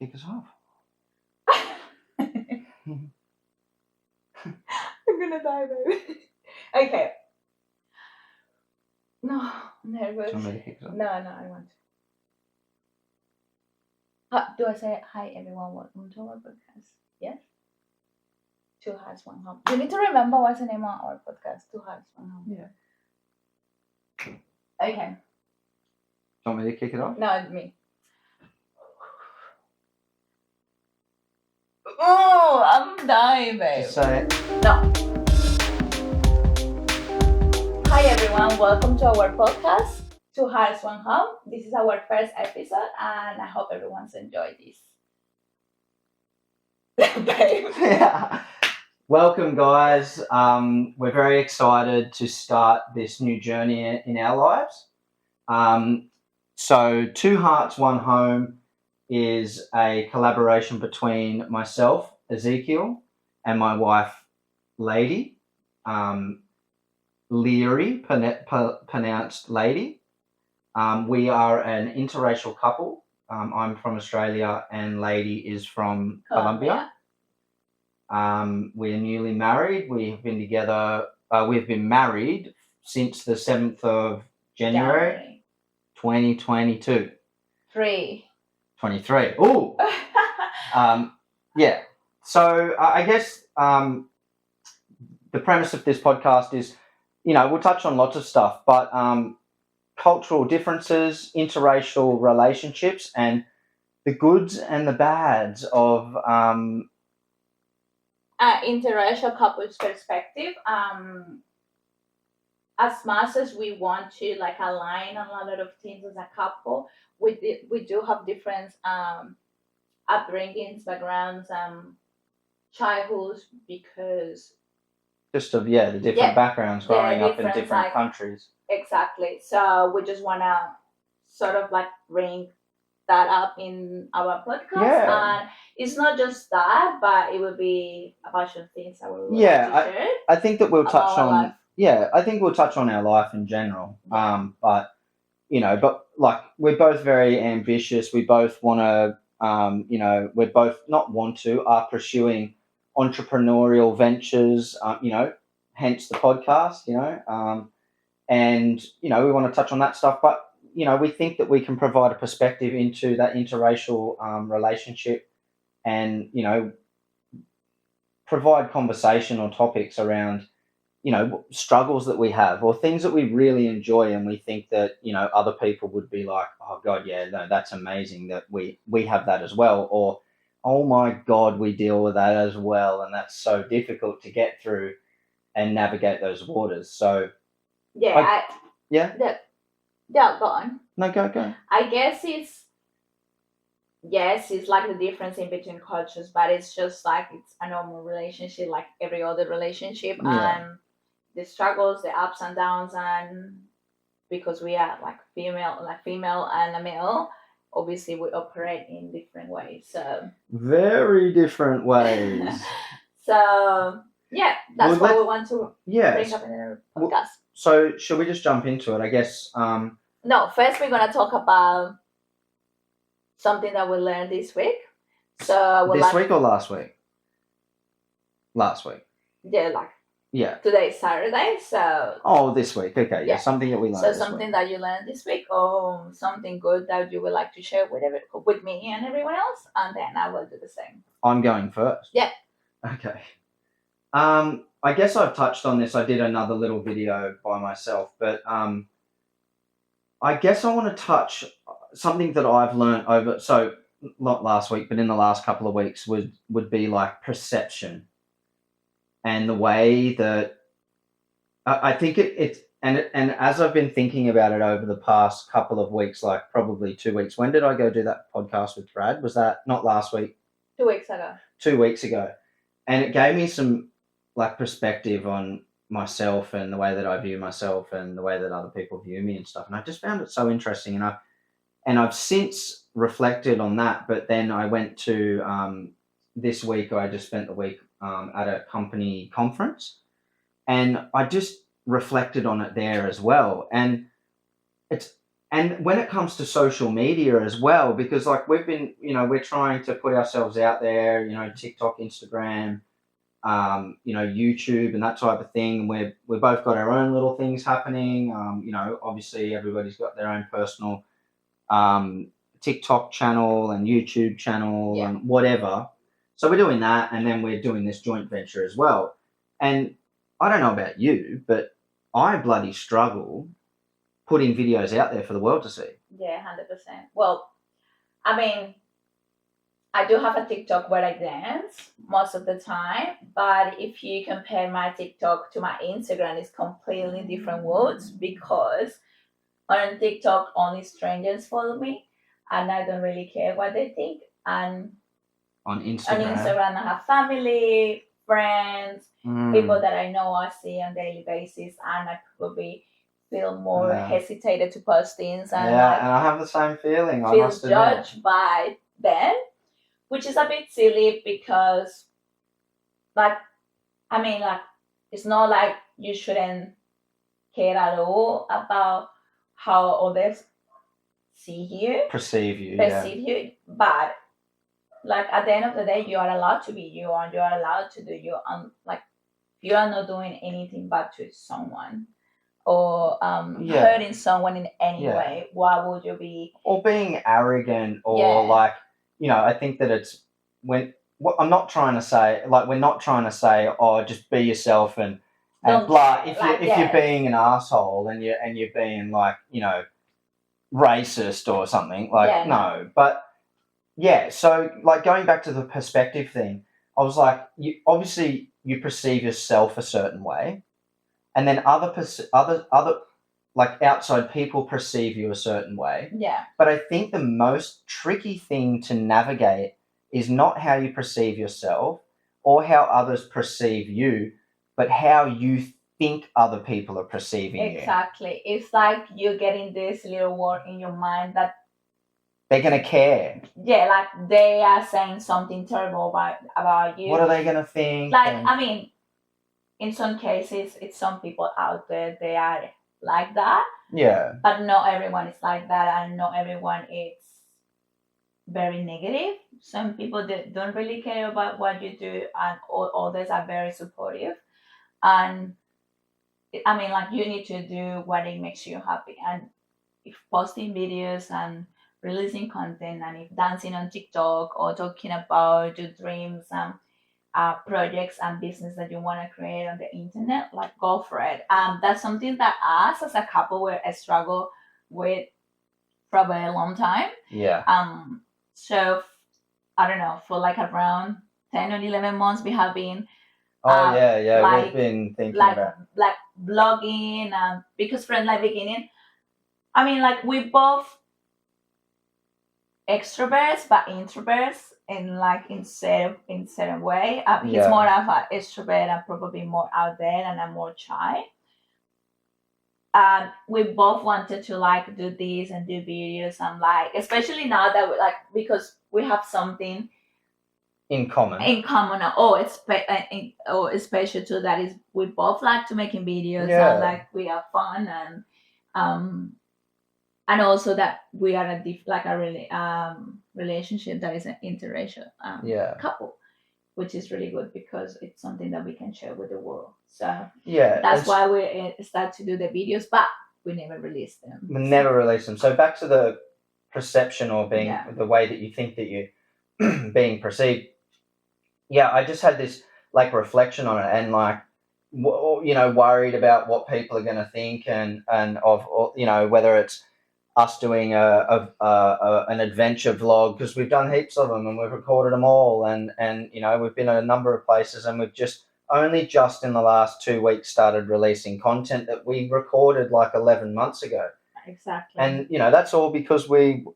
kick us off. I'm gonna die, baby. Okay. No, I'm nervous. Do you want me to kick us off? No, I want to. Do I say hi everyone? Welcome to our podcast? Yes. Two Hearts, One Home. You need to remember what's the name of our podcast. Two Hearts, One Home. Yeah. Okay. Do you want me to kick it off? No, it's me. Oh, I'm dying, babe. Just say it. No. Hi everyone, welcome to our podcast, Two Hearts, One Home. This is our first episode and I hope everyone's enjoyed this. Babe. Yeah. Welcome, guys. We're very excited to start this new journey in our lives. So Two Hearts, One Home is a collaboration between myself, Ezekiel, and my wife, Lady. Leary, pronounced Lady. We are an interracial couple. I'm from Australia and Lady is from Colombia. We're newly married. We've been together. We've been married since the 7th of January. 2022. 23. Oh. Yeah. So I guess the premise of this podcast is, we'll touch on lots of stuff, but cultural differences, interracial relationships, and the goods and the bads of interracial couples perspective. As much as we want to align on a lot of things as a couple, we do have different upbringings, backgrounds, childhoods, because the different backgrounds growing up in different countries. Exactly. So we just want to sort of bring that up in our podcast. Yeah. And it's not just that, but it will be a bunch of things that we would like to share. I think that we'll touch on I think we'll touch on our life in general. Yeah. But we're both very ambitious. We both want to we're both are pursuing entrepreneurial ventures, hence the podcast, and we want to touch on that stuff, but we think that we can provide a perspective into that interracial relationship and provide conversational topics around struggles that we have or things that we really enjoy and we think that other people would be like, oh god, yeah, no, that's amazing that we have that as well, or oh my god, we deal with that as well, and that's so difficult to get through and navigate those waters. So go on. No, go. I guess it's like the difference in between cultures, but it's just it's a normal relationship like every other relationship. And the struggles, the ups and downs, and because we are female and a male, obviously we operate in different ways. So very different ways. So yeah, that's what we want to bring up in the podcast. So should we just jump into it? I guess. No, first we're gonna talk about something that we learned this week. So this week or last week? Last week. Yeah, today's Saturday, so. Oh, this week. Okay, yeah, something that we learned. So something that you learned this week, or something good that you would like to share with me and everyone else, and then I will do the same. I'm going first. Yeah. Okay. I guess I've touched on this. I did another little video by myself, but I guess I want to touch something that I've learned over, so not last week, but in the last couple of weeks would be perception. And the way that I think it's and as I've been thinking about it over the past couple of weeks, probably 2 weeks. When did I go do that podcast with Brad? Was that not last week? 2 weeks ago. 2 weeks ago. And it gave me some perspective on myself and the way that I view myself and the way that other people view me and stuff. And I just found it so interesting. And I've since reflected on that, but then I went to this week, I just spent the week at a company conference, and I just reflected on it there as well. And And when it comes to social media as well, because like we've been, we're trying to put ourselves out there, TikTok, Instagram, YouTube and that type of thing. We've both got our own little things happening. Obviously everybody's got their own personal TikTok channel and YouTube channel Yeah. and whatever. So we're doing that, and then we're doing this joint venture as well. And I don't know about you, but I bloody struggle putting videos out there for the world to see. Yeah, 100%. Well, I mean, I do have a TikTok where I dance most of the time, but if you compare my TikTok to my Instagram, it's completely different worlds because on TikTok only strangers follow me and I don't really care what they think. And On on Instagram. Instagram I have family, friends, people that I know I see on daily basis, and I probably feel more hesitated to post things and and I have the same feeling. I feel must admit. judged by them, which is a bit silly because like it's not like you shouldn't care at all about how others see you, Perceive you, but like at the end of the day you are allowed to be you, and you are allowed to do you, like you are not doing anything bad to someone or hurting someone in any way. Why would you be, or being arrogant, or like, I think that it's what I'm not trying to say, like we're not trying to say, oh, just be yourself and blah. If you're being an asshole and you're being like, racist or something, like no. But so like going back to the perspective thing, I was like, you obviously you perceive yourself a certain way, and then other like outside people perceive you a certain way. Yeah. But I think the most tricky thing to navigate is not how you perceive yourself or how others perceive you, but how you think other people are perceiving you. Exactly. It's like you're getting this little word in your mind that they're going to care. Yeah, like they are saying something terrible about you. What are they going to think? Like, I mean, in some cases, it's some people out there, they are like that. Yeah. But not everyone is like that, and not everyone is very negative. Some people that don't really care about what you do, and others are very supportive. And I mean, like, you need to do what it makes you happy. And if posting videos and releasing content, and if dancing on TikTok or talking about your dreams and projects and business that you want to create on the internet, like go for it. That's something that us as a couple were struggle with for a very long time. Yeah. So I don't know, for like around 10 or 11 months we have been we've been thinking about like blogging, because from the beginning, I mean, like, we both extroverts but introverts in certain way. He's more of an extrovert and probably more out there, and I'm more shy. We both wanted to like do this and do videos, and like, especially now that we like, because we have something in common. It's special too, that is we both like to making videos, and like we have fun, and also that we are a really relationship that is an interracial couple, which is really good because it's something that we can share with the world. So that's why we start to do the videos, but we never release them. So back to the perception, or being the way that you think that you're being perceived. I just had this like reflection on it, and like worried about what people are going to think, and of whether it's us doing an adventure vlog, because we've done heaps of them and we've recorded them all, and we've been at a number of places, and we've just in the last 2 weeks started releasing content that we recorded like 11 months ago. Exactly. And that's all because we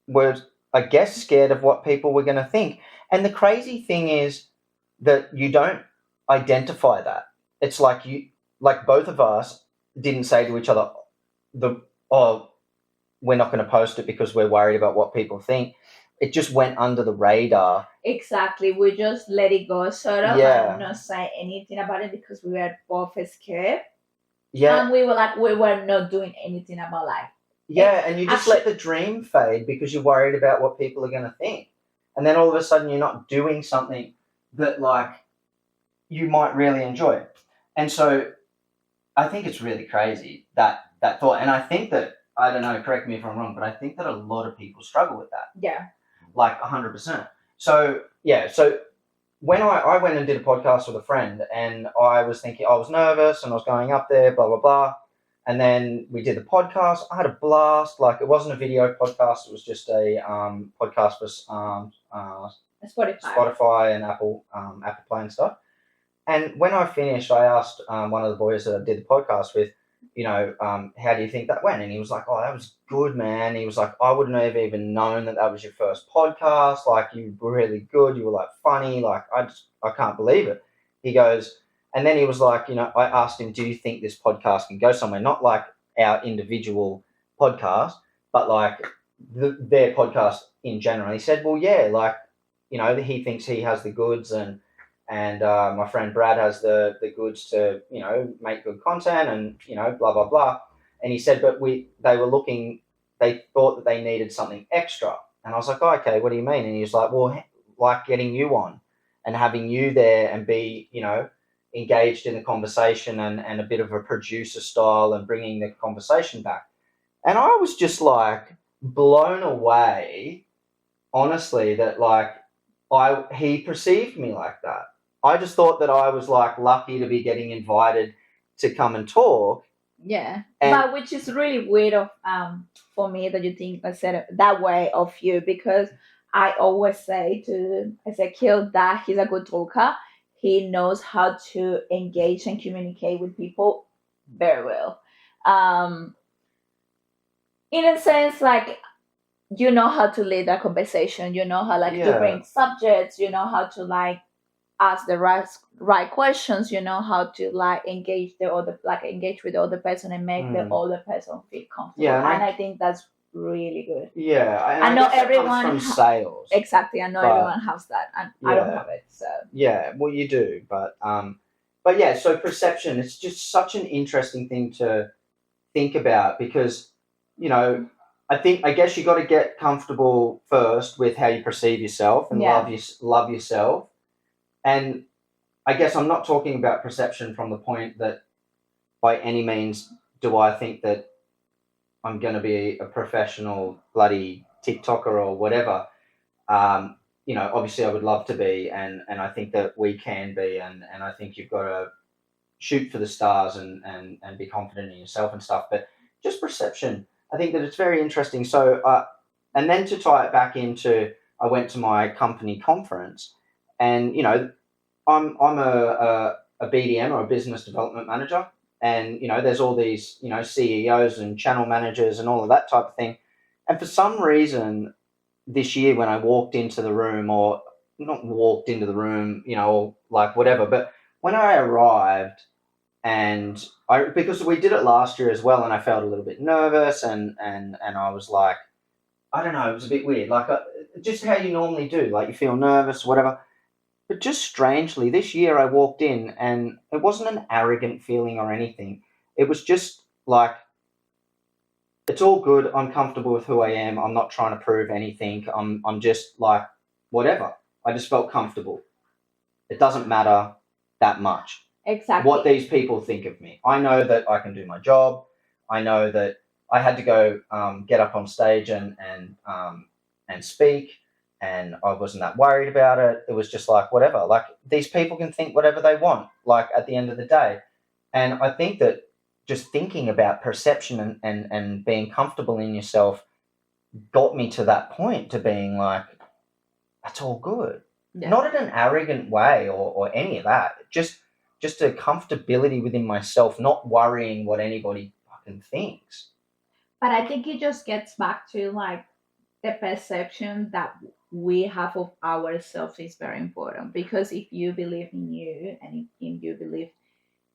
were, I guess, scared of what people were going to think. And the crazy thing is that you don't identify that. It's like both of us didn't say to each other, we're not going to post it because we're worried about what people think. It just went under the radar. Exactly. We just let it go, sort of, and not say anything about it because we were both scared. Yeah. And we were like, we were not doing anything about like Yeah, and you just Actually, let the dream fade because you're worried about what people are going to think. And then all of a sudden you're not doing something that like you might really enjoy. And so I think it's really crazy that thought. And I think that, I don't know, correct me if I'm wrong, but I think that a lot of people struggle with that. yeah, Like 100%. So yeah, so when I went and did a podcast with a friend, and I was thinking, I was nervous and I was going up there, blah blah blah. And then we did the podcast. I had a blast. Like, it wasn't a video podcast; it was just a podcast for Spotify. Spotify and Apple Play and stuff. And when I finished, I asked one of the boys that I did the podcast with, how do you think that went? And he was like, "Oh, that was good, man." He was like, "I wouldn't have even known that was your first podcast. Like, you were really good. You were like funny. Like, I can't believe it." He goes, and then he was like, I asked him, "Do you think this podcast can go somewhere? Not like our individual podcast, but like their podcast in general." He said, "Well, yeah, like, he thinks he has the goods, and my friend Brad has the goods to make good content, and blah blah blah." And he said, but they thought that they needed something extra. And I was like, "Oh, okay, what do you mean?" And he was like, "Well, like getting you on and having you there and be engaged in the conversation, and a bit of a producer style, and bringing the conversation back." And I was just like blown away, honestly, that like he perceived me like that. I just thought that I was like lucky to be getting invited to come and talk. Yeah, And but which is really weird of for me that you think I said it that way of you, because I always say to Ezekiel that he's a good talker. He knows how to engage and communicate with people very well. Um, in a sense, like, you know how to lead a conversation. You know how like to yeah, bring subjects. You know how to like ask the right questions. You know how to like engage with the other person and make the other person feel comfortable. yeah, And I think that's really good. and I I know guess that comes everyone from sales. exactly. I know But everyone has that, and I don't yeah, have it. So yeah, well, you do, but yeah. So perception, it's just such an interesting thing to think about, because you know I guess you got to get comfortable first with how you perceive yourself and yeah, love yourself. And I guess I'm not talking about perception from the point that by any means do I think that I'm going to be a professional bloody TikToker or whatever. Obviously I would love to be, and I think that we can be, and I think you've got to shoot for the stars, and be confident in yourself and stuff. But just perception, I think that it's very interesting. So, and then to tie it back into, I went to my company conference, and I'm a BDM, or a business development manager, and there's all these CEOs and channel managers and all of that type of thing. And for some reason, this year when I walked into the room, or not walked into the room, or like whatever, but when I arrived, and because we did it last year as well, and I felt a little bit nervous, and I was like, I don't know, it was a bit weird, like just how you normally do, like you feel nervous, whatever. But just strangely, this year I walked in, and it wasn't an arrogant feeling or anything. It was just like, it's all good. I'm comfortable with who I am. I'm not trying to prove anything. I'm just like, whatever. I just felt comfortable. It doesn't matter that much exactly. what these people think of me. I know that I can do my job. I know that I had to go get up on stage and speak, and I wasn't that worried about it. It was just like, whatever. Like, these people can think whatever they want. Like, at the end of the day, and I think that just thinking about perception, and being comfortable in yourself got me to that point, to being like, that's all good. Yeah. Not in an arrogant way, or any of that. Just a comfortability within myself, not worrying what anybody fucking thinks. But I think it just gets back to like the perception that we have of ourselves is very important, because if you believe in you, and if you believe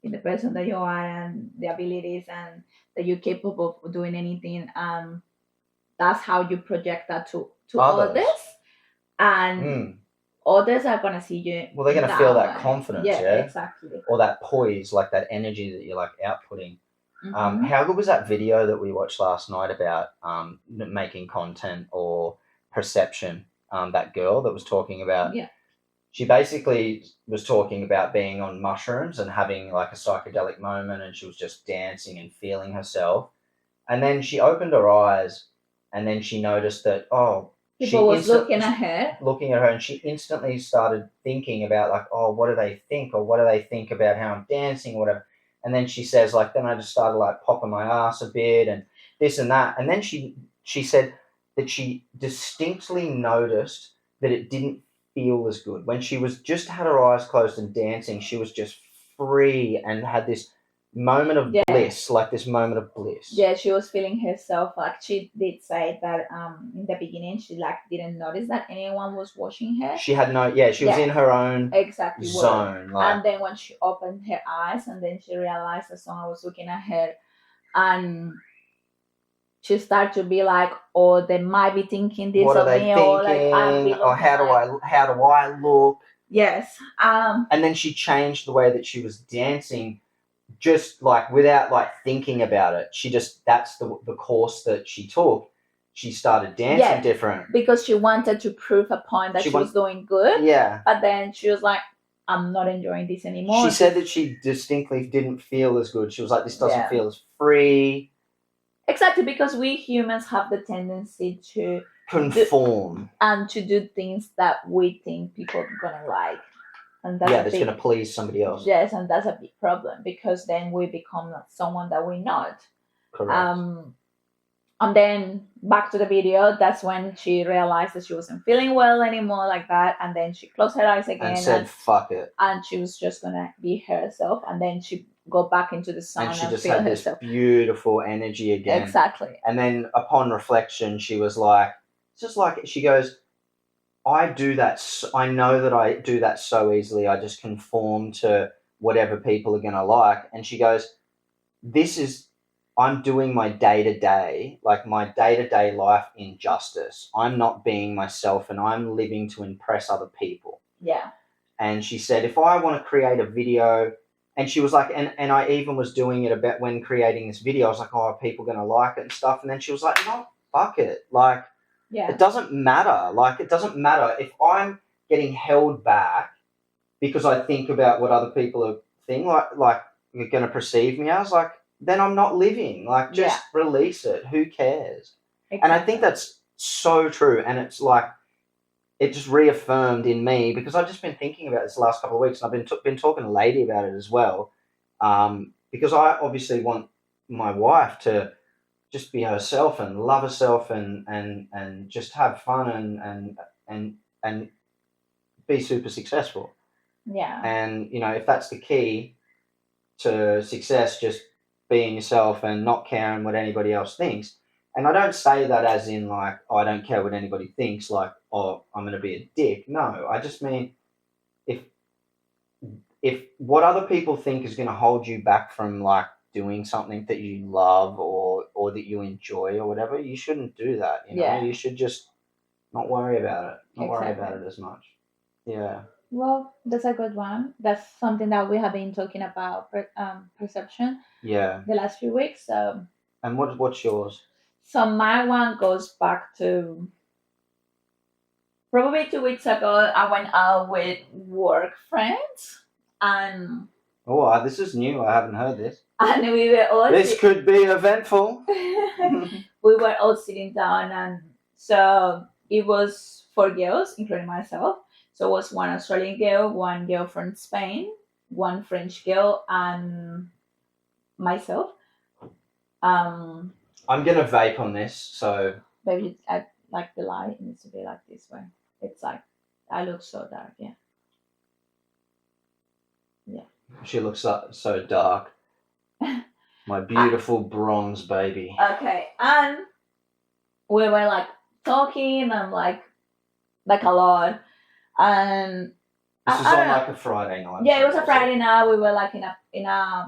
in the person that you are and the abilities and that you're capable of doing anything, that's how you project that to others, and others are gonna see you. Well, they're gonna feel that way. confidence, Yeah, yeah, exactly. or that poise, like that energy that you're like outputting. How good was that video that we watched last night about making content or perception? That girl that was talking about. Yeah. She basically was talking about being on mushrooms and having like a psychedelic moment, and she was just dancing and feeling herself. And then she opened her eyes, and then she noticed that People was looking at her, and she instantly started thinking about like, oh, what do they think, or what do they think about how I'm dancing, or whatever. And then she says like, then I just started like popping my ass a bit and this and that. And then she said that she distinctly noticed that it didn't feel as good when she was just had her eyes closed and dancing. She was just free and had this moment of bliss, like this moment of bliss. Yeah, she was feeling herself. Like she did say that in the beginning she like didn't notice that anyone was watching her. She had she was in her own zone. Like, and then when she opened her eyes and then she realized that someone was looking at her, and she started to be like, oh, they might be thinking this what of are they me, thinking? or like, or how do I look? Yes. And then she changed the way that she was dancing, just like without like thinking about it. She just, that's the course that she took. She started dancing different because she wanted to prove a point that she was doing good. Yeah. But then she was like, I'm not enjoying this anymore. She said that she distinctly didn't feel as good. She was like, this doesn't feel as free. Exactly, because we humans have the tendency to conform and to do things that we think people are gonna like, and that's gonna please somebody else. Yes, and that's a big problem because then we become like someone that we're not. Correct. And then back to the video, that's when she realized that she wasn't feeling well anymore like that, and then she closed her eyes again and said, "Fuck it," and she was just gonna be herself, and then she go back into the sun and she just feel had herself. This beautiful energy again. Exactly. And then upon reflection, she was like, it's just like, she goes, I do that, I know that I do that so easily. I just conform to whatever people are going to like. And she goes, I'm doing my day-to-day, like my day-to-day life injustice. I'm not being myself and I'm living to impress other people. Yeah. And she said, if I want to create a video, and she was like, and I even was doing it about when creating this video, I was like, oh, are people going to like it and stuff? And then she was like, no, fuck it. Like, it doesn't matter. Like, it doesn't matter. If I'm getting held back because I think about what other people are thinking, like you're going to perceive me as, like, then I'm not living. Like, just release it. Who cares? Exactly. And I think that's so true. And it's like, it just reaffirmed in me, because I've just been thinking about this the last couple of weeks, and I've been talking to Lady about it as well, because I obviously want my wife to just be herself and love herself and just have fun and be super successful. Yeah. And, you know, if that's the key to success, just being yourself and not caring what anybody else thinks. And I don't say that as in like, oh, I don't care what anybody thinks, like, oh, I'm going to be a dick. No, I just mean if what other people think is going to hold you back from like doing something that you love or that you enjoy or whatever, you shouldn't do that. You know, you should just not worry about it. Not worry about it as much. Yeah. Well, that's a good one. That's something that we have been talking about, perception. Yeah. The last few weeks. And what's yours? So my one goes back to probably 2 weeks ago. I went out with work friends, and this is new. I haven't heard this. And we were all. This could be eventful. We were all sitting down, and so it was 4 girls, including myself. So it was one Australian girl, one girl from Spain, one French girl, and myself. I'm gonna vape on this, so maybe I like the light. It needs to be like this way. It's like I look so dark, yeah. Yeah. She looks so dark. My beautiful bronze baby. Okay, and we were like talking and like a lot, and this is on like a Friday night. Yeah, it was a Friday night. We were like in a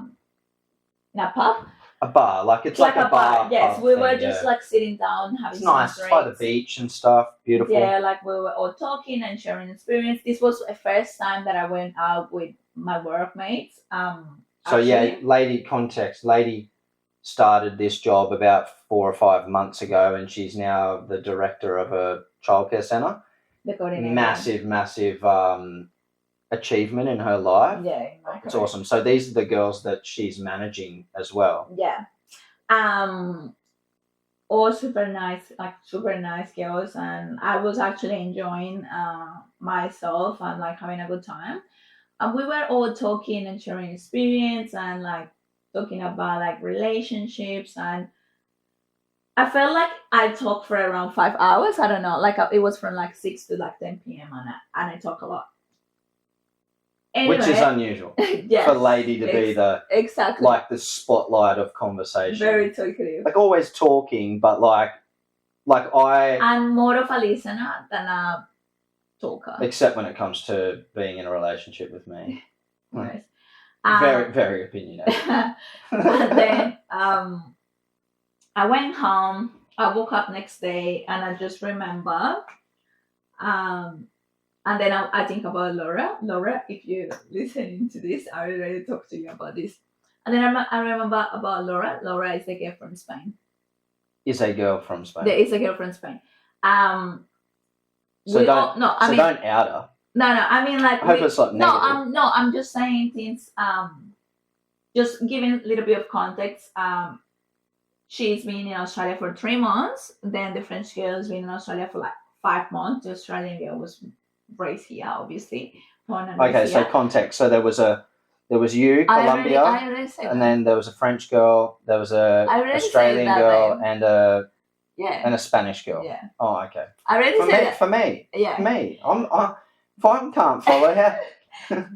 pub. A bar, like it's like a bar. Yes, we were just like sitting down having. It's nice. It's by the beach and stuff. Beautiful. Yeah, like we were all talking and sharing experience. This was the first time that I went out with my workmates. So yeah, Lady context. Lady started this job about 4 or 5 months ago, and she's now the director of a childcare centre. The coordinator. Massive achievement in her life. Yeah, it's awesome. So these are the girls that she's managing as well. Yeah. All super nice girls, and I was actually enjoying myself and like having a good time. And we were all talking and sharing experience and like talking about like relationships, and I felt like I talked for around 5 hours. I don't know, like it was from like 6 to like 10 p.m. and I talk a lot. Anyway, which is unusual yes, for lady to be the like the spotlight of conversation. Very talkative. Like always talking, but like I. I'm more of a listener than a talker. Except when it comes to being in a relationship with me. Yes. Very, very opinionated. And then I went home. I woke up next day and I just remember. And then I think about Laura. Laura, if you're listening to this, I already talked to you about this. And then I remember about Laura. Laura is a girl from Spain. Is a girl from Spain. There is a girl from Spain. So don't out her. No. I mean, like, I hope it's not negative. I'm just saying things. Just giving a little bit of context. She's been in Australia for 3 months. Then the French girl has been in Australia for like 5 months. The Australian girl was raised here, obviously. Okay, so context. So there was you, Colombia, and then there was a French girl, there was a Australian girl, and a Spanish girl. Yeah. Oh, okay. I already said that. For me. Yeah. For me. If I can't follow her.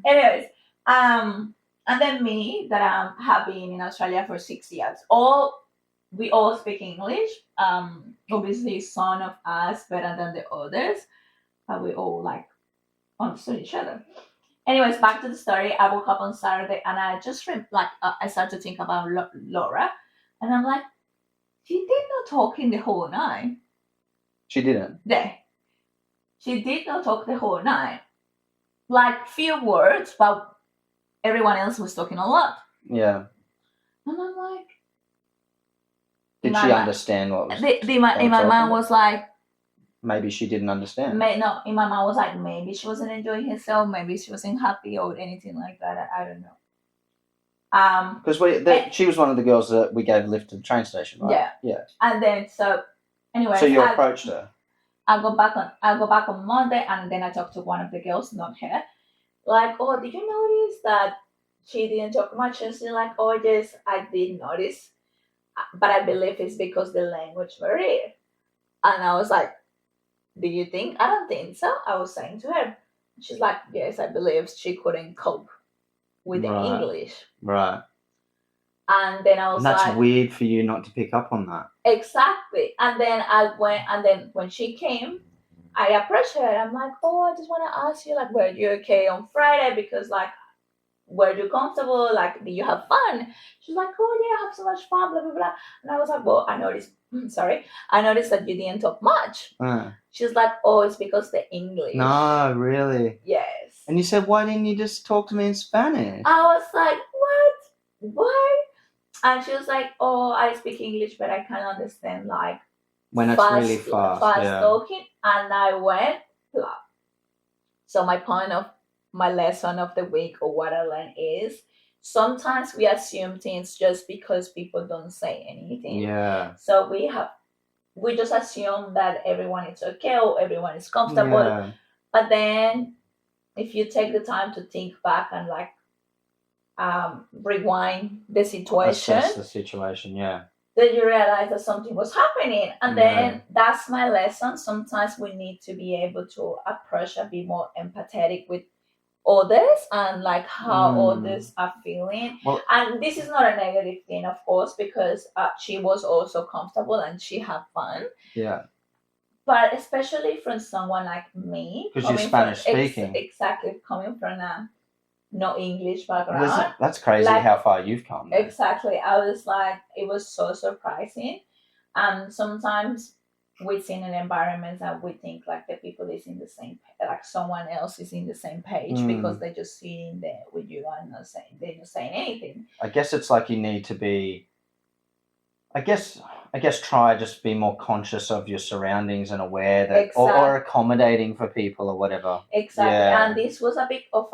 Anyways, and then me that I have been in Australia for 6 years. We all speak English. Obviously some of us better than the others, but we all like understood each other. Anyways, back to the story. I woke up on Saturday and I just I started to think about Laura, and I'm like, she did not talk in the whole night. She didn't. Yeah, she did not talk the whole night. Like few words, but everyone else was talking a lot. Yeah. And I'm like, did she understand what was in my mind was like, maybe she didn't understand. No, in my mind was like, maybe she wasn't enjoying herself, maybe she wasn't happy or anything like that. I don't know. Because she was one of the girls that we gave a lift to the train station, right? Yeah. Yeah. And then anyway. So you approached her. I go back on Monday, and then I talked to one of the girls, not her. Like, oh, did you notice that she didn't talk much? And she's like, oh yes, I did notice, but I believe it's because the language barrier. And I was like, do you think? I don't think so. I was saying to her. She's like, yes, I believe she couldn't cope with the English. Right. And then I was like... And that's weird for you not to pick up on that. Exactly. And then I went, and then when she came, I approached her. I'm like, oh, I just want to ask you, like, were you okay on Friday? Because, like, were you comfortable? Like, did you have fun? She's like, oh, yeah, I have so much fun, blah, blah, blah. And I was like, well, I noticed that you didn't talk much. She's like, oh, it's because the English. No, really? Yes. And you said, why didn't you just talk to me in Spanish? I was like, what? Why? And she was like, oh, I speak English, but I can't understand, like, when it's really fast talking. And I went, blah. So my lesson of the week, or what I learned, is sometimes we assume things just because people don't say anything. Yeah. So we just assume that everyone is okay or everyone is comfortable. Yeah. But then if you take the time to think back and like rewind the situation. Assess the situation, yeah. Then you realize that something was happening. And then that's my lesson. Sometimes we need to be able to approach and be more empathetic with others and like how others are feeling. Well, and this is not a negative thing, of course, because she was also comfortable and she had fun. Yeah. But especially from someone like me, because you're Spanish speaking, exactly, coming from no English background. That's crazy, like, how far you've come. Though. Exactly. I was like, it was so surprising. And sometimes we see in an environment that we think like the people is in the same, like someone else is in the same page because they're just sitting there with you and they're not saying anything. I guess it's like you need to be I guess try just be more conscious of your surroundings and aware that, Exactly. or accommodating for people or whatever. Exactly. Yeah. And this was a bit of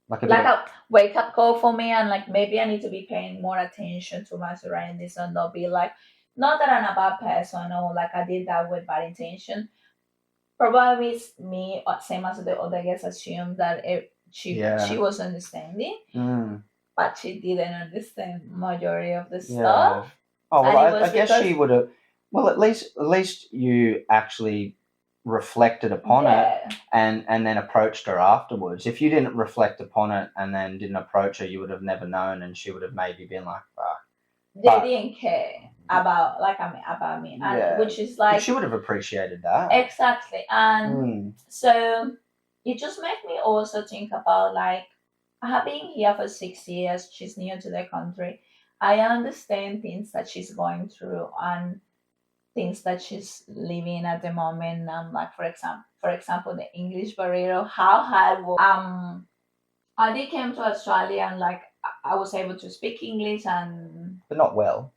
Like a bit like of, a wake up call for me, and like maybe I need to be paying more attention to my surroundings and not be like, not that I'm a bad person or like I did that with bad intention. Probably it's me, same as the other guests, assumed that she yeah. was understanding, Mm, but she didn't understand majority of the yeah. stuff. Oh well, And it was I guess because she would have. Well, at least you actually reflected upon it yeah, and then approached her afterwards. If you didn't reflect upon it and then didn't approach her, you would have never known, and she would have maybe been like, "Fuck." they But didn't care about like I mean about me, and yeah, which is but like she would have appreciated that. exactly. And Mm. so it just made me also think about like I have been here for 6 years. She's new to the country. I understand things that she's going through and things that she's living at the moment. Like for example, the English barrier. How hard I did came to Australia and like I was able to speak English, and But not well.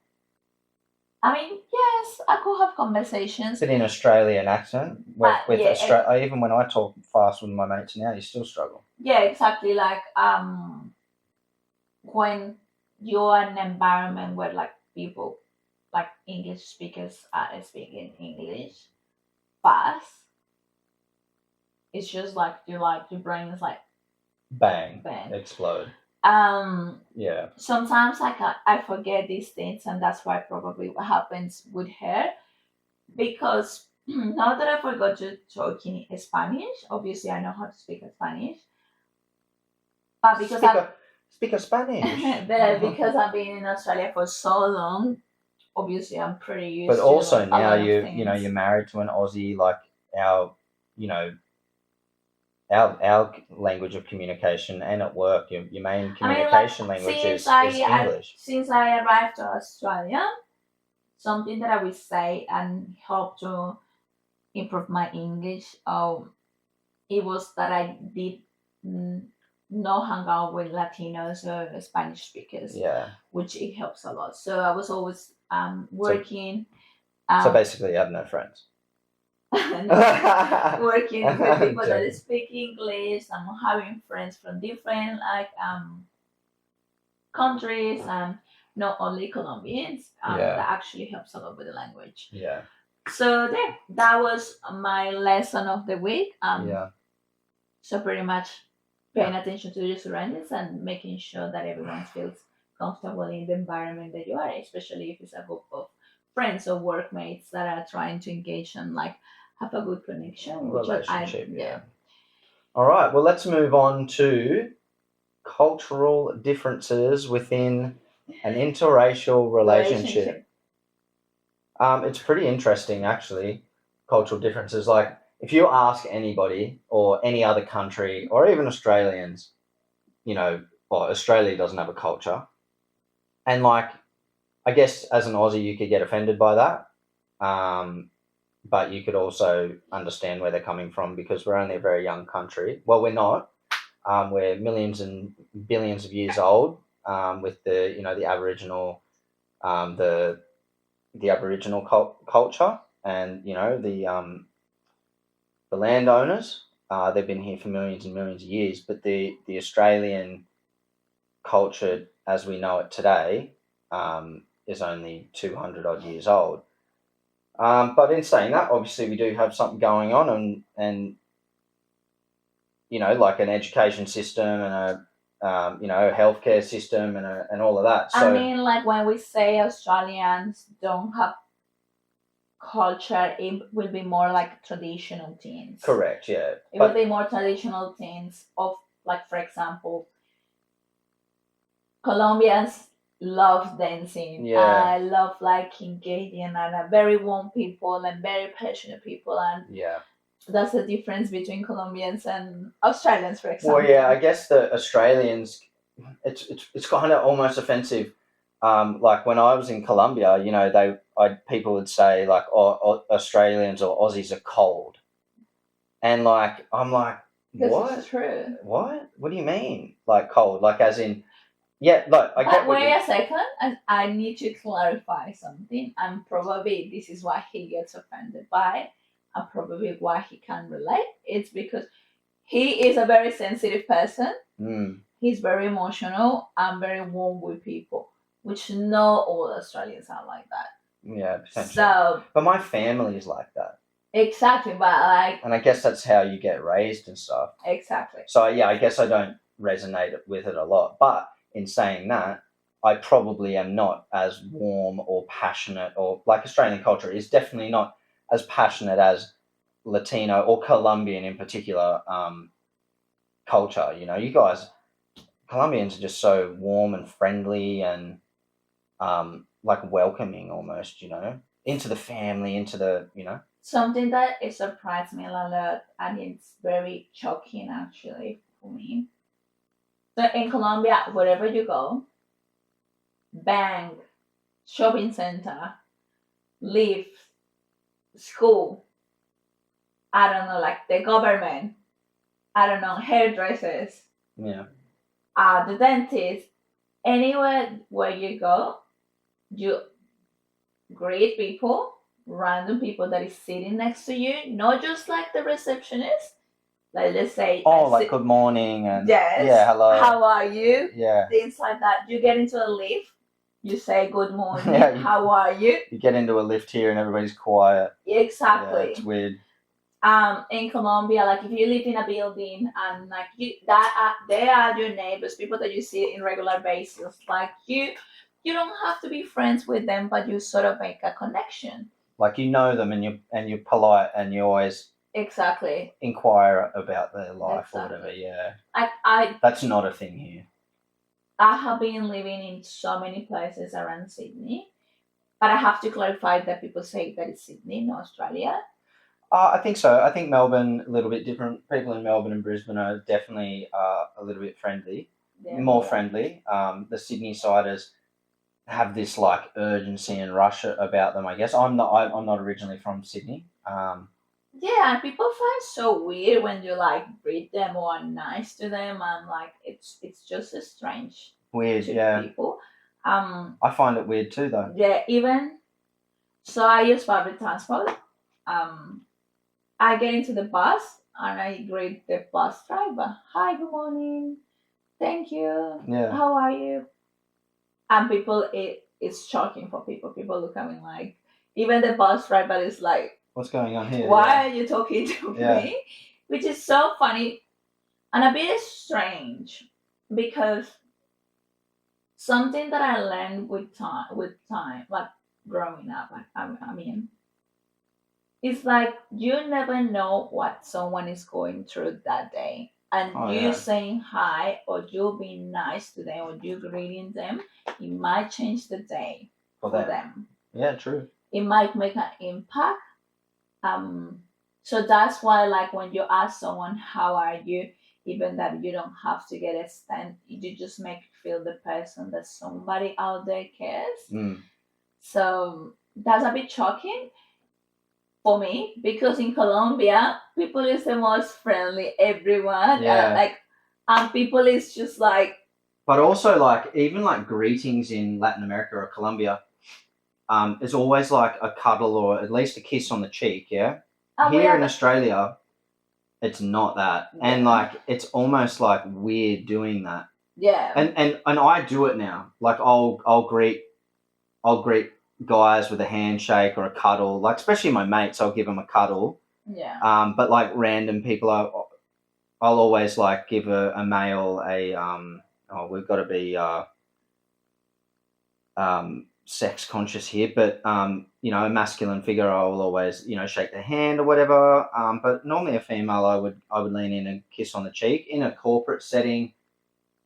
I mean yes, I could have conversations. But in Australian accent, with Yeah, Australia, even when I talk fast with my mates now, you still struggle. yeah, exactly. Like when you're in an environment where like people like English speakers are speaking English fast, it's just like your brain is like Bang, bang. explode. Yeah, Sometimes like I forget these things, and that's why probably what happens with her, because now that I forgot to talk in Spanish, obviously I know how to speak Spanish, but because speak a Spanish. but because I've been in Australia for so long, obviously I'm pretty used But to also like, a now lot of you're things. married to an Aussie, like our you know our language of communication, and at work your main I mean, like communication language since is English. since I arrived to Australia, something that I will say and help to improve my English. It was that I did mm, no hang out with Latinos or Spanish speakers, Yeah. which it helps a lot. So I was always So working. so basically, you have no friends. Working with I'm people that joking. speak English. I'm having friends from different like countries and not only Colombians. Yeah. That actually helps a lot with the language. Yeah. So there, that was my lesson of the week. Yeah. So pretty much paying attention to your surroundings and making sure that everyone feels comfortable in the environment that you are, especially if it's a group of friends or workmates that are trying to engage and like have a good connection. Relationship. Yeah. Yeah. All right. Well, let's move on to cultural differences within an interracial relationship. It's pretty interesting, actually, cultural differences. Like, if you ask anybody or any other country or even Australians, well, Australia doesn't have a culture. And, like, I guess as an Aussie, you could get offended by that. But you could also understand where they're coming from because we're only a very young country. Well, we're not. We're millions and billions of years old with the Aboriginal, the Aboriginal culture, and the landowners. They've been here for millions and millions of years, but the Australian culture, as we know it today, is only 200 odd years old. But in saying that, obviously we do have something going on, and like an education system and a healthcare system and all of that. So I mean, like when we say Australians don't have culture, it will be more like traditional things. correct, yeah. It will be more traditional things of, like, for example, Colombians love dancing. Yeah. I love like engaging and are very warm people and very passionate people, and Yeah. that's the difference between Colombians and Australians, for example. Well, yeah, I guess the Australians, it's kind of almost offensive. Like when I was in Colombia, people would say like, "Oh, Australians or Aussies are cold," and like I'm like, Because what? it's true. What? What do you mean? Like cold? Like as in, Yeah, look, I But get what wait you. a second, I need to clarify something, and probably this is why he gets offended by, and probably why he can't relate. It's because he is a very sensitive person. He's very emotional and very warm with people, which not all Australians are like that. Yeah, potentially. So, but my family is like that. Exactly, but like. And I guess that's how you get raised and stuff. Exactly. So yeah, I guess I don't resonate with it a lot. But in saying that, I probably am not as warm or passionate, or like Australian culture is definitely not as passionate as Latino or Colombian in particular culture. You know, you guys, Colombians are just so warm and friendly and like welcoming almost. You know, into the family, into the Something that it surprised me a lot, and it's very shocking actually for me. So in Colombia, wherever you go, bank, shopping center, lift, school, I don't know, like the government, I don't know, hairdressers, Yeah. The dentist, anywhere where you go, you greet people, random people that is sitting next to you, not just like the receptionist. Like let's say, like good morning and yes, yeah, hello, how are you? Yeah. Things like that. You get into a lift, you say good morning, Yeah, how are you? You get into a lift here and everybody's quiet. Exactly. Yeah, it's weird. In Colombia, like if you live in a building and like they are your neighbors, people that you see in regular basis. Like you don't have to be friends with them, but you sort of make a connection. Like you know them and you're polite and you always Exactly inquire about their life or whatever. Yeah, that's not a thing here. I have been living in so many places around Sydney, but I have to clarify that people say that it's Sydney, not Australia. I think so. I think Melbourne a little bit different. People in Melbourne and Brisbane are definitely a little bit friendly, more friendly. The Sydney siders have this like urgency and rush about them. I guess I'm not originally from Sydney. Yeah, and people find so weird when you like greet them or are nice to them, and like it's just a strange Weird, to yeah. people. I find it weird too, though. Yeah, even so, I use public transport. I get into the bus and I greet the bus driver. Hi, good morning. Thank you. Yeah. How are you? And people, it's shocking for people. People look at me like, even the bus driver is like, what's going on here? Why are you talking to me? Which is so funny and a bit strange because something that I learned with time, like growing up, I mean, it's like you never know what someone is going through that day. And you saying hi or you being nice to them or you greeting them, it might change the day for them. Yeah, true. It might make an impact. So that's why, like, when you ask someone, "How are you?" even that you don't have to get a stand, you just make feel the person that somebody out there cares. So that's a bit shocking for me because in Colombia, people is the most friendly. Everyone, and people is just like. But also, like even like greetings in Latin America or Colombia, is always like a cuddle or at least a kiss on the cheek. Yeah. Here in Australia, it's not that, and like it's almost like weird doing that. Yeah. And I do it now. Like I'll greet guys with a handshake or a cuddle. Like especially my mates, I'll give them a cuddle. Yeah. But like random people, I'll always like give a male a we've got to be sex conscious here, but a masculine figure, I will always shake their hand or whatever. But normally a female, I would lean in and kiss on the cheek. In a corporate setting,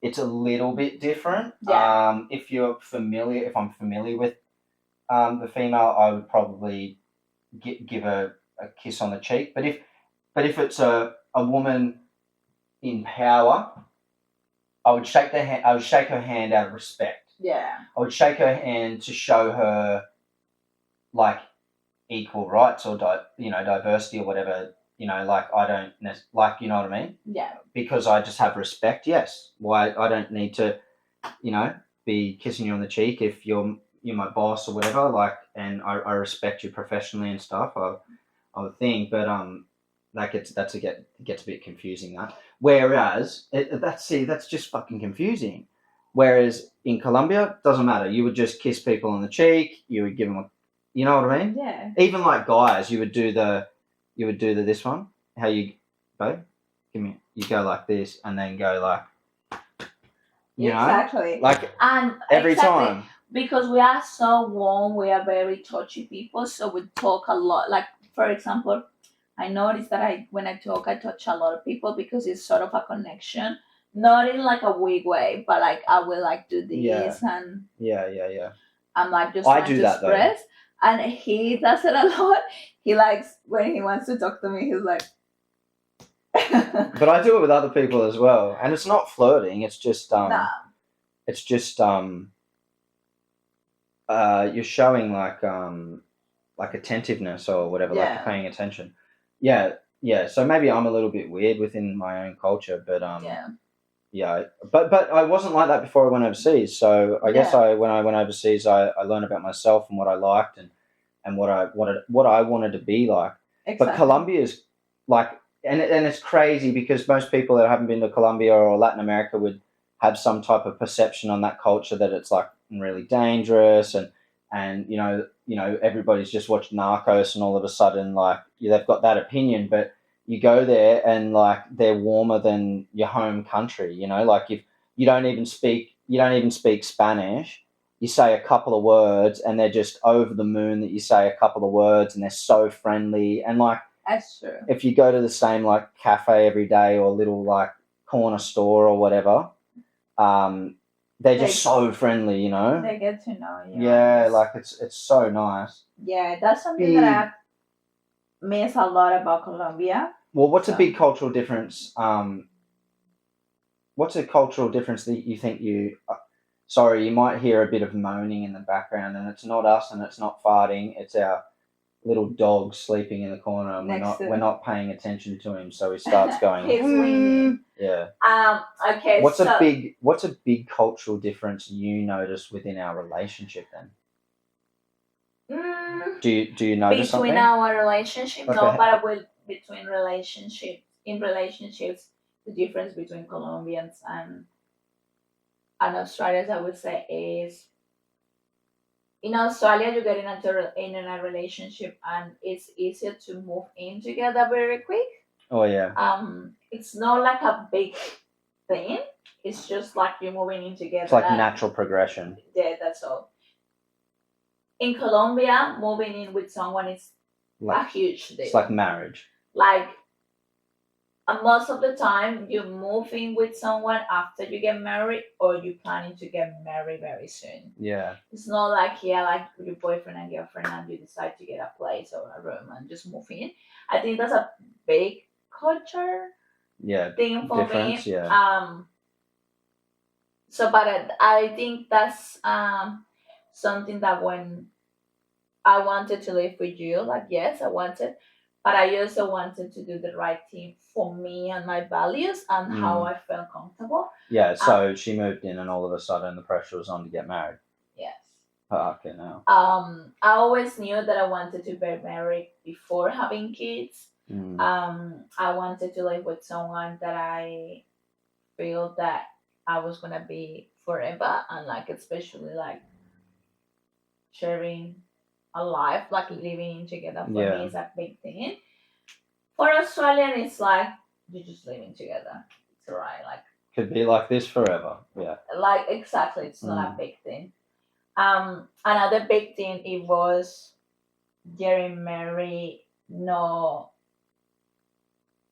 it's a little bit different. Yeah. If I'm familiar with the female, I would probably give a kiss on the cheek. But if it's a woman in power, I would shake their hand. I would shake her hand out of respect. Yeah. I would shake her hand to show her like equal rights or diversity or whatever. Like I don't like, you know what I mean? Yeah. Because I just have respect. Yes. Why I don't need to you know, be kissing you on the cheek if you're my boss or whatever. Like, and I respect you professionally and stuff. I would think, but it gets a bit confusing that. Whereas that's just fucking confusing. Whereas in Colombia, doesn't matter. You would just kiss people on the cheek. You would give them you know what I mean? Yeah. Even like guys, you would do the this one. How you go? Give me. You go like this, and then go like, Exactly. like And every exactly time. because we are so warm, we are very touchy people, so we talk a lot. Like for example, I noticed that when I talk, I touch a lot of people because it's sort of a connection, not in like a weak way, but like I will like do this and Yeah. I'm like just I want do to that though. express. And he does it a lot. He likes when he wants to talk to me, he's like But I do it with other people as well, and it's not flirting. It's just nah. it's just you're showing like attentiveness or whatever, like you're Yeah. paying attention. Yeah. So maybe I'm a little bit weird within my own culture, but Yeah. yeah. But I wasn't like that before I went overseas. So I guess Yeah. when I went overseas, I learned about myself and what I liked and what I wanted to be like. Exactly. But Colombia's like, and it's crazy because most people that haven't been to Colombia or Latin America would have some type of perception on that culture that it's like really dangerous and everybody's just watched Narcos and all of a sudden like they've got that opinion, but you go there and like they're warmer than your home country. Like if you don't even speak Spanish, you say a couple of words and they're just over the moon that you say a couple of words and they're so friendly. And like That's true. if you go to the same like cafe every day or little like corner store or whatever, they're just so friendly, They get to know you. Yeah, like it's so nice. Yeah, that's something that I miss a lot about Colombia. Well, what's a So- big cultural difference? What's a cultural difference that you think sorry, you might hear a bit of moaning in the background, and it's not us, and it's not farting. It's our little dog sleeping in the corner, and we're not paying attention to him, so he starts going. He's whining. Yeah. Okay. What's a big cultural difference you notice within our relationship then? Do you notice between something? our relationship? Okay. No, but between relationships, the difference between Colombians and Australians, I would say, is in Australia you get in a relationship and it's easier to move in together very quick. Oh yeah. It's not like a big thing. It's just like you're moving in together. It's like natural progression. Yeah, that's all. In Colombia, moving in with someone is a huge deal. It's like marriage. Like, and most of the time, you move in with someone after you get married, or you planning to get married very soon. Yeah. It's not like like your boyfriend and girlfriend, and you decide to get a place or a room and just move in. I think that's a big culture thing for difference, me. Yeah. So, but I think that's something that when I wanted to live with you, like yes, I wanted, but I also wanted to do the right thing for me and my values and how I felt comfortable. Yeah, so she moved in and all of a sudden the pressure was on to get married. Yes. Oh, okay, now. I always knew that I wanted to be married before having kids. I wanted to live with someone that I feel that I was gonna be forever and like especially like sharing a life, like living together for me is a big thing. For Australian, it's like you're just living together. It's alright, like could be like this forever. Yeah. Like exactly, it's not a big thing. Another big thing it was getting married no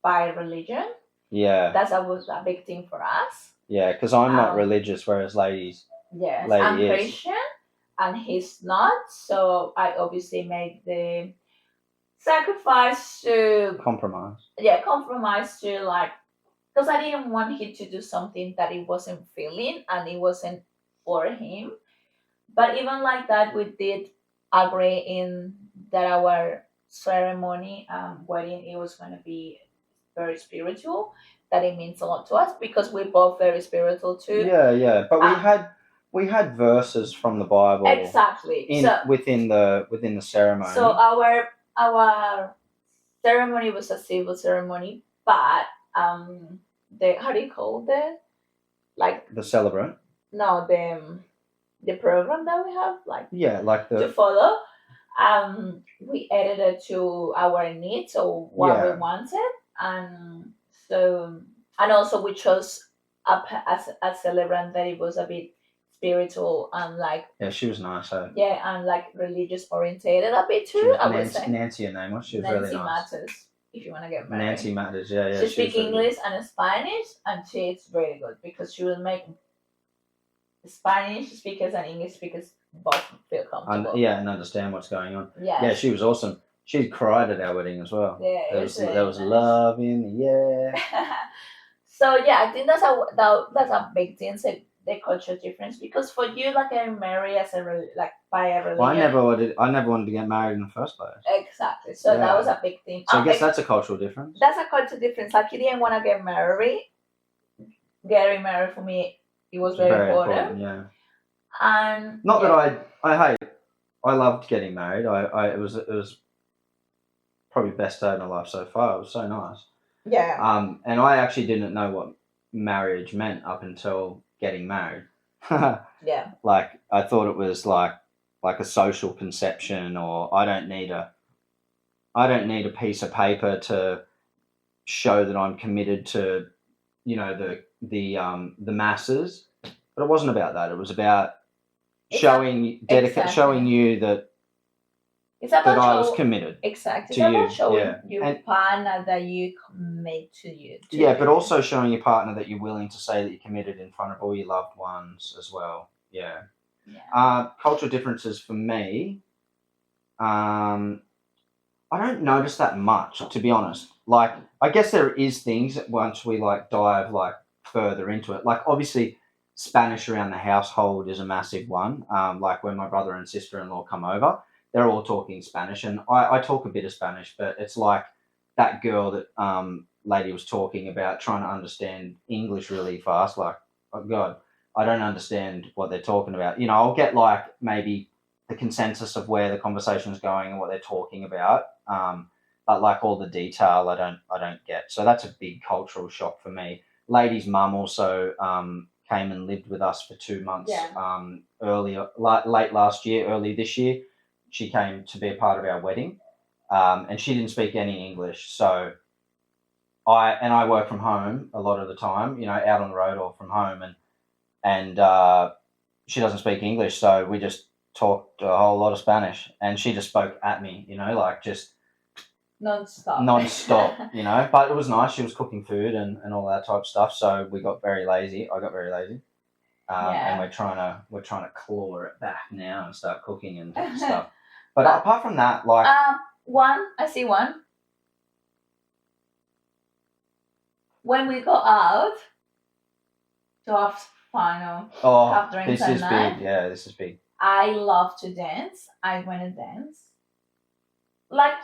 by religion. Yeah. That was a big thing for us. Yeah, because I'm not religious, whereas Yes, I'm Christian and he's not. So I obviously made the sacrifice to compromise. Yeah, compromise to like because I didn't want him to do something that he wasn't feeling and it wasn't for him. But even like that, we did agree in that our ceremony, wedding, it was gonna be very spiritual, that it means a lot to us because we're both very spiritual too. Yeah. But Um, we had verses from the Bible exactly. within the ceremony. So our ceremony was a civil ceremony, but the how do you call the like the celebrant. no the program that we have like Yeah, like to follow. We edited to our needs or what we Yeah. wanted, and so and also we chose as a celebrant that it was a bit spiritual and like Yeah, she was nice. yeah and like religious orientated a bit She too. was I would say Nancy, her name was. She was Nancy really nice. Matters. If you want to get married, Nancy Matters. Yeah. she She speaks was really English and Spanish, and she's very good because she will make Spanish speakers and English speakers both feel comfortable. And understand what's going on. Yes. Yeah, she was awesome. She cried at our wedding as well. Yeah, there was love in the air. So yeah, I think that's a big thing. So the culture difference because for you, like getting married as like by a religion. Well, I never wanted to get married in the first place. Exactly. So that was a big thing. So I guess that's a cultural difference. That's a cultural difference. Like he didn't want to get married. Getting married for me, it was very important. Yeah. And not that I loved getting married. It was probably the best day of my life so far. It was so nice. Yeah. And I actually didn't know what marriage meant up until getting married. Yeah. Like I thought it was like a social conception, or I don't need a piece of paper to show that I'm committed to, the masses. But it wasn't about that. It was about showing you that it's about that I was committed. Exactly. To it's you. about showing Yeah. your partner that you commit to you. But also showing your partner that you're willing to say that you're committed in front of all your loved ones as well. Yeah. Cultural differences for me, I don't notice that much, to be honest. Like, I guess there is things that once we dive further into it. Like, obviously, Spanish around the household is a massive one. Like when my brother and sister-in-law come over, they're all talking Spanish, and I talk a bit of Spanish, but it's like that girl that lady was talking about trying to understand English really fast. Like, oh God, I don't understand what they're talking about. I'll get maybe the consensus of where the conversation is going and what they're talking about. But all the detail, I don't get. So that's a big cultural shock for me. Lady's mum also came and lived with us for 2 months. Late last year, early this year, she came to be a part of our wedding, and she didn't speak any English. So I work from home a lot of the time, out on the road or from home, and she doesn't speak English, so we just talked a whole lot of Spanish, and she just spoke at me, just non-stop, But it was nice. She was cooking food and all that type of stuff. So we got very lazy. I got very lazy, and we're trying to claw it back now and start cooking and stuff. But apart from that, I see one. When we go out to have fun or have drinks this at is night, big. Yeah, this is big. I love to dance. I want to dance.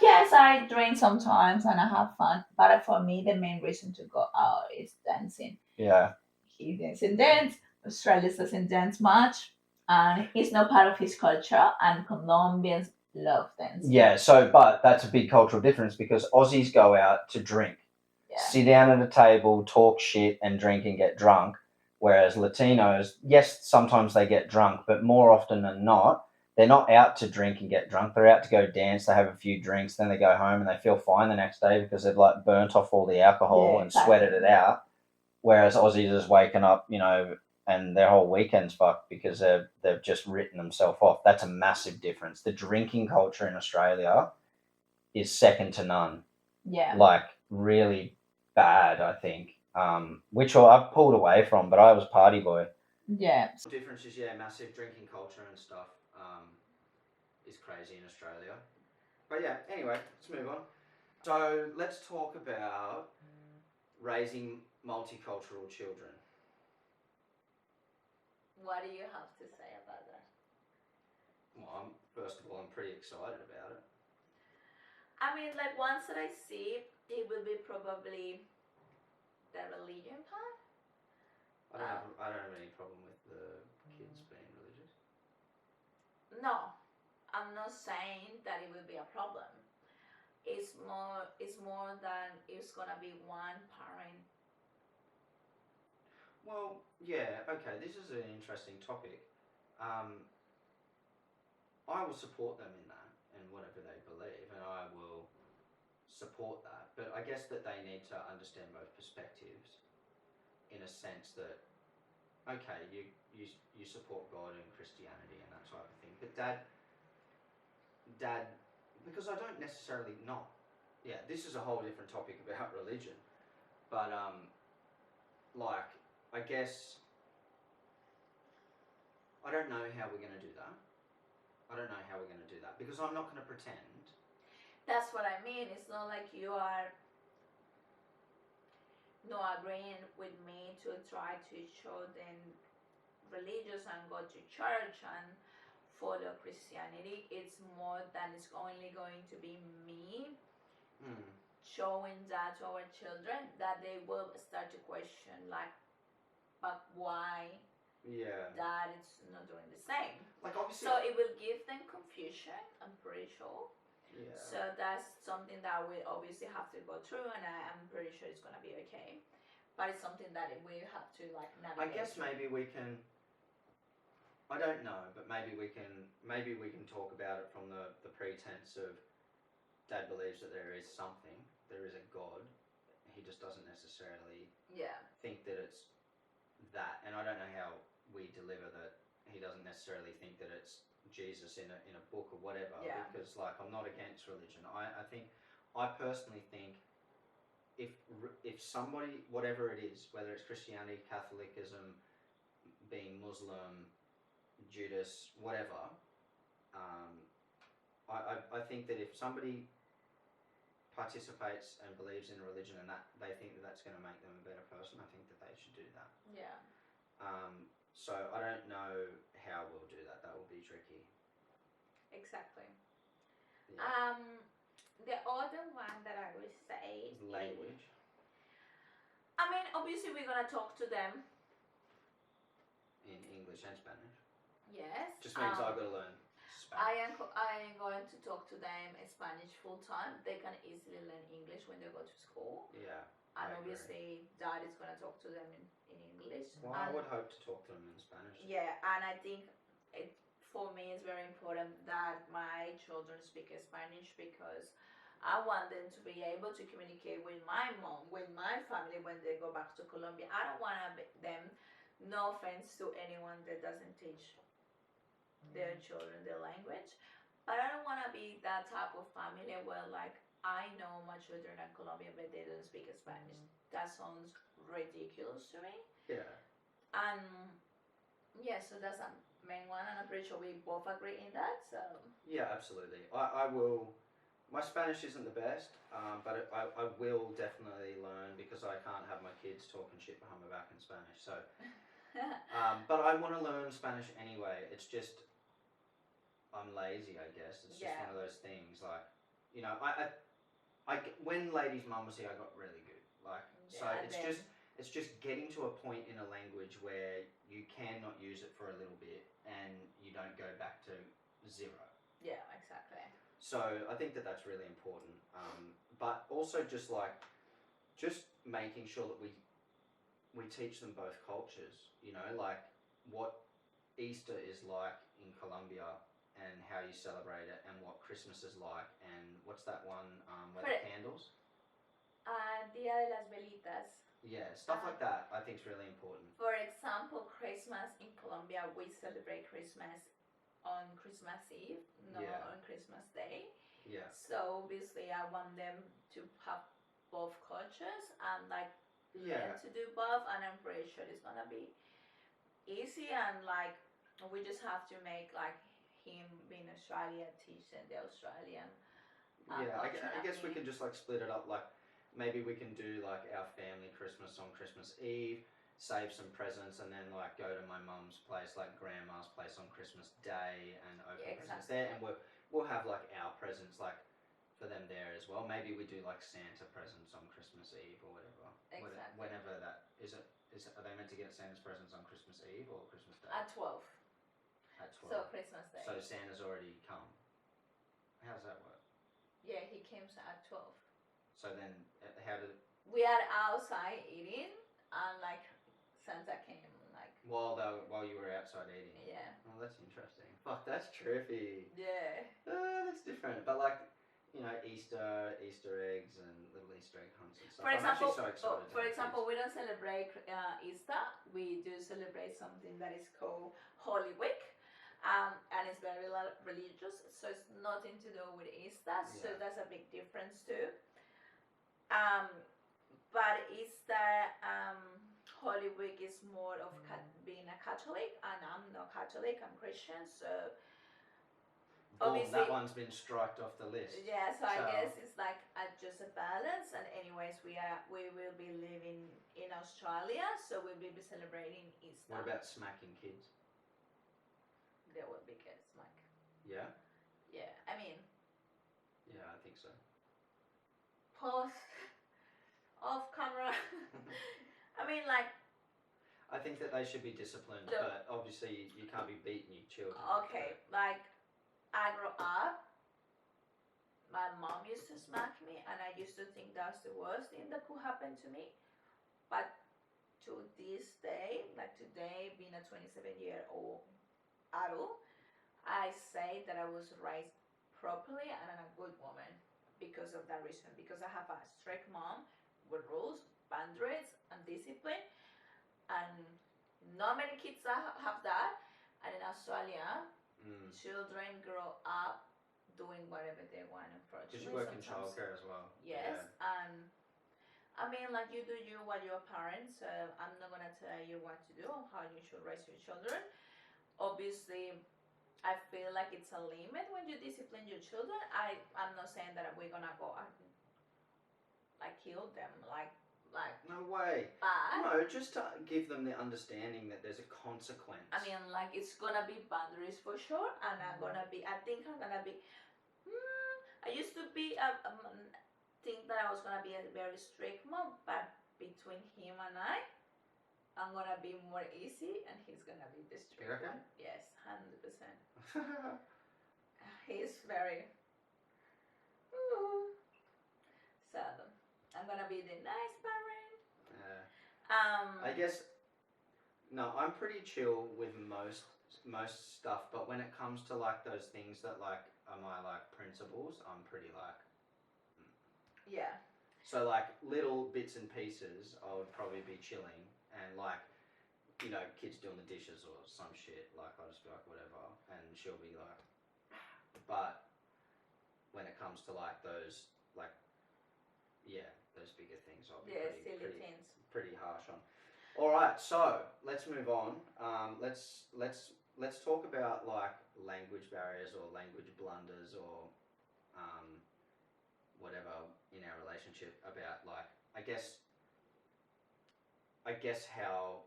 Yes, I drink sometimes and I have fun, but for me, the main reason to go out is dancing. Yeah. He doesn't dance. Australia doesn't dance much, and it's not part of his culture, and Colombians love dancing. Yeah, but that's a big cultural difference because Aussies go out to drink, sit down at a table, talk shit, and drink and get drunk. Whereas Latinos, yes, sometimes they get drunk, but more often than not, they're not out to drink and get drunk. They're out to go dance. They have a few drinks, then they go home and they feel fine the next day because they've burnt off all the alcohol and sweated it out. Whereas Aussies is waking up, and their whole weekend's fucked because they've just written themselves off. That's a massive difference. The drinking culture in Australia is second to none. Yeah. Really bad, I think. Which I've pulled away from, but I was party boy. Yeah. The difference is, massive drinking culture and stuff is crazy in Australia. But yeah, anyway, let's move on. So let's talk about raising multicultural children. What do you have to say about that? Well, first of all, I'm pretty excited about it. I mean, once that I see, it will be probably probably the religion part. I don't have any problem with the kids being religious. No, I'm not saying that it will be a problem. It's more than it's gonna be one parent. Well, yeah, okay, this is an interesting topic. I will support them in that and whatever they believe, and I will support that. But I guess that they need to understand both perspectives in a sense that, okay, you support God and Christianity and that type of thing, but dad, because I don't necessarily not. Yeah, this is a whole different topic about religion, but like I guess I don't know how we're going to do that. I don't know how we're going to do that because I'm not going to pretend. That's what I mean. It's not like you are not agreeing with me to try to show them religious and go to church and follow Christianity. It's more than it's only going to be me showing that to our children, that they will start to question, like, but why dad is not doing the same? Like obviously, so it will give them confusion, I'm pretty sure. Yeah. So that's something that we obviously have to go through, and I'm pretty sure it's gonna be okay. But it's something that we have to like navigate. I guess maybe we can. I don't know, but maybe we can talk about it from the pretense of Dad believes that there is something, there is a God. He just doesn't necessarily think that it's that, and I don't know how we deliver that. He doesn't necessarily think that it's Jesus in a book or whatever, because like I'm not against religion. I personally think if somebody, whatever it is, whether it's Christianity, Catholicism, being Muslim, Judas, whatever, I think that if somebody participates and believes in a religion and that they think that that's going to make them a better person, I think that they should do that. Yeah. So I don't know how we'll do that. That will be tricky. Exactly. Yeah. The other one that I would say is language. I mean, obviously we're gonna talk to them in English and Spanish. Yes. Just means I've got to learn Spanish. I am going to talk to them in Spanish full time. They can easily learn English when they go to school. Yeah. And obviously Dad is going to talk to them in English. Well, I would hope to talk to them in Spanish. Yeah, and I think for me it's very important that my children speak Spanish, because I want them to be able to communicate with my mom, with my family when they go back to Colombia. I don't want them, no offense to anyone that doesn't teach their children their language, but I don't want to be that type of family where like I know my children are Colombian but they don't speak Spanish. That sounds ridiculous to me. Yeah. And yeah, so that's a main one, and I'm pretty sure we both agree in that. So yeah, absolutely. I will. My Spanish isn't the best, but I will definitely learn, because I can't have my kids talking shit behind my back in Spanish. So, but I want to learn Spanish anyway. It's just I'm lazy, I guess. It's just one of those things. Like, you know, when Lady's mum was here, I got really good. Like, so it's just getting to a point in a language where you cannot use it for a little bit and you don't go back to zero. Yeah, exactly. So I think that that's really important. But also just making sure that we teach them both cultures. You know, like what Easter is like in Colombia and how you celebrate it, and what Christmas is like, and what's that one where the candles? Dia de las Velitas. Yeah, stuff like that I think is really important. For example, Christmas in Colombia, we celebrate Christmas on Christmas Eve, not on Christmas Day. Yeah. So obviously I want them to have both cultures and like learn to do both, and I'm pretty sure it's gonna be easy, and like we just have to make like him being Australian teaching the Australian I guess we can just like split it up, like maybe we can do like our family Christmas on Christmas Eve, save some presents, and then like go to my mum's place, like grandma's place on Christmas Day, and open presents there, and we'll have like our presents, like for them there as well. Maybe we do like Santa presents on Christmas Eve or whatever. Exactly. Whenever that is it. Are they meant to get Santa's presents on Christmas Eve or Christmas Day? At 12. At 12. So Christmas Day. So Santa's already come. How does that work? Yeah, he came at 12. So then, how did? We are outside eating, and like Santa came like. While you were outside eating. Yeah. Oh, that's interesting. Fuck, that's trippy. Yeah. That's different. But like, you know, Easter eggs, and little Easter egg hunts and stuff. For example, I'm actually so excited. for example, we don't celebrate Easter. We do celebrate something that is called Holy Week. And it's very religious, so it's nothing to do with Easter. Yeah. So that's a big difference too. But Easter, Holy Week is more of being a Catholic, and I'm not Catholic. I'm Christian, so. Obviously, that one's been striked off the list. Yeah, so I guess it's like just a balance. And anyways, we will be living in Australia, so we'll be celebrating Easter. What about smacking kids? There will be kids, like. Yeah. Yeah, I mean. Yeah, I think so. Pause. Off camera. I mean, like. I think that they should be disciplined, but obviously you can't be beating your children. Okay, like. I grew up, my mom used to smack me, and I used to think that's the worst thing that could happen to me. But to this day, like today, being a 27-year-old adult, I say that I was raised properly and a good woman because of that reason. Because I have a strict mom with rules, boundaries, and discipline, and not many kids have that. And in Australia, children grow up doing whatever they want, unfortunately. Because you work in childcare as well. Yes, yeah. And I mean, like you do you while you're a parent, so I'm not gonna tell you what to do or how you should raise your children. Obviously, I feel like it's a limit when you discipline your children. I'm not saying that we're gonna go and like kill them, like. No way. But no, just to give them the understanding that there's a consequence. I mean, like it's gonna be boundaries for sure, and I think I'm gonna be. I used to be think that I was gonna be a very strict mom, but between him and I'm gonna be more easy, and he's gonna be the strict one. Yes, 100%. He's very. So. I'm gonna be the nice parent. Yeah. I guess. No, I'm pretty chill with most stuff, but when it comes to like those things that like are my like principles, I'm pretty like. Yeah. So like little bits and pieces, I would probably be chilling, and like, you know, kids doing the dishes or some shit, like I'll just be like whatever, and she'll be like. But when it comes to like those like. Yeah, those bigger things I'll be pretty harsh on. All right, so let's move on. Let's talk about like language barriers or language blunders or whatever in our relationship. About like I guess how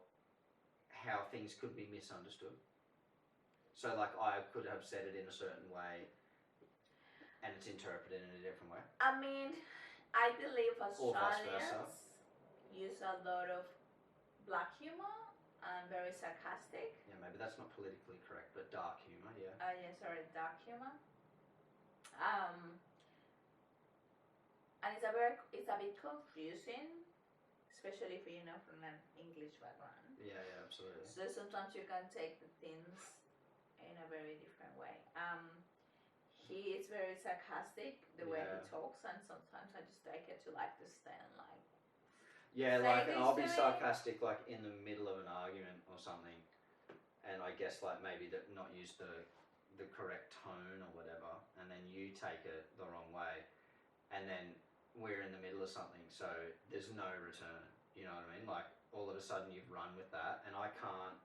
things could be misunderstood. So like I could have said it in a certain way, and it's interpreted in a different way. I mean. I believe Australians use a lot of black humor and very sarcastic. Yeah, maybe that's not politically correct, but dark humor, yeah. Dark humor. And it's a bit confusing, especially if you're not from an English background. Yeah, absolutely. So sometimes you can take the things in a very different way. He is very sarcastic the way he talks, and sometimes I just take it to like to stand like. Yeah, like and I'll be sarcastic like in the middle of an argument or something, and I guess like maybe not use the correct tone or whatever, and then you take it the wrong way, and then we're in the middle of something, so there's no return. You know what I mean? Like all of a sudden you've run with that, and I can't.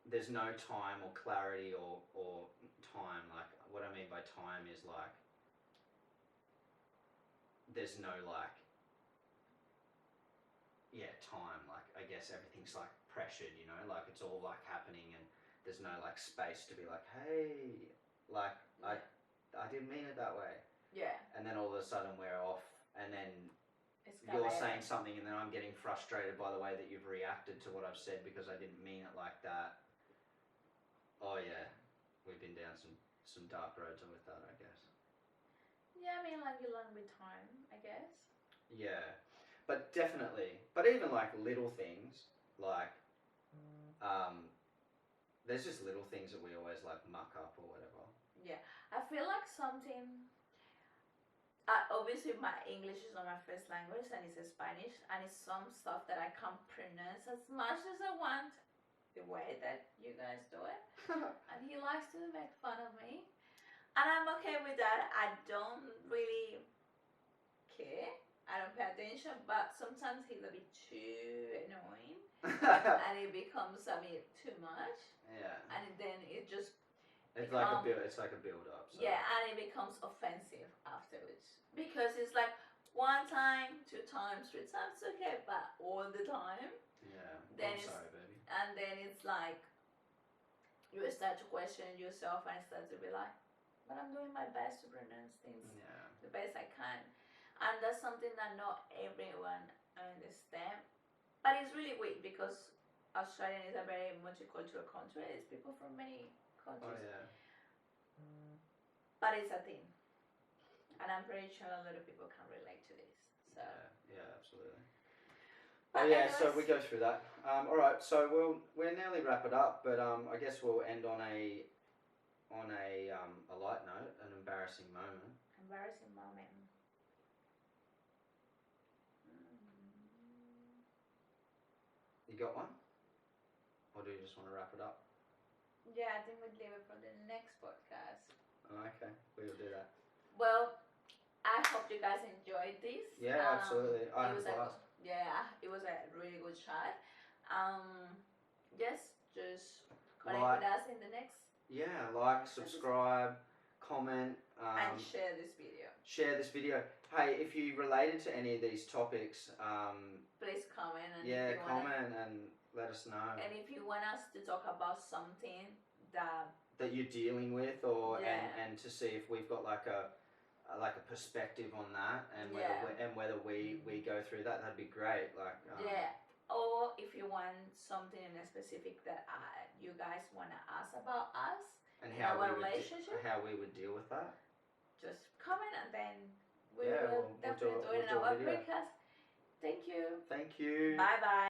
There's no time or clarity or time. Like what I mean by time is like there's no like time. Like I guess everything's like pressured, you know, like it's all like happening and there's no like space to be like, hey, like I didn't mean it that way. Yeah. and then all of a sudden we're off, and then It's you're saying something, and then I'm getting frustrated by the way that you've reacted to what I've said because I didn't mean it like that. Oh yeah, we've been down some dark roads with that, I guess. Yeah, I mean, like, you learn with time, I guess. Yeah, but definitely. But even like little things, like there's just little things that we always like muck up or whatever. Yeah, I feel like something. Obviously, my English is not my first language, and it's Spanish, and it's some stuff that I can't pronounce as much as I want, the way that you guys do it. And he likes to make fun of me, and I'm okay with that. I don't really care. I don't pay attention, but sometimes he's a bit too annoying, and it becomes a bit too much. Yeah. And then it just It's like a build. It's like a build up. So. Yeah, and it becomes offensive afterwards because it's like one time, 2 times, 3 times, okay, but all the time. Yeah. Then I'm sorry, baby. And then it's like you start to question yourself and start to be like, but I'm doing my best to pronounce things the best I can, and that's something that not everyone understands. But it's really weird because Australia is a very multicultural country. It's people from many countries. Oh yeah. But it's a thing, and I'm pretty sure a lot of people can relate to this. So yeah, absolutely. But oh yeah, anyways, so we go through that. All right, so we'll nearly wrap it up, but I guess we'll end on a light note, an embarrassing moment. Embarrassing moment. You got one, or do you just want to wrap it up? Yeah, I think we'd leave it for the next podcast. Oh, okay, we will do that. Well, I hope you guys enjoyed this. Yeah, absolutely. I had a blast. It was a really good chat. Yes, just connect with us in the next. Yeah, like, subscribe, comment, and share this video. Share this video. Hey, if you related to any of these topics, please comment. And comment and let us know. And if you want us to talk about something that you're dealing with, or and to see if we've got like a perspective on that, and whether we go through that, that'd be great. Like or if you want something in a specific that you guys want to ask about us and how we would deal with that, just comment, and then we will definitely do it in our podcast. Thank you. Thank you. Bye bye.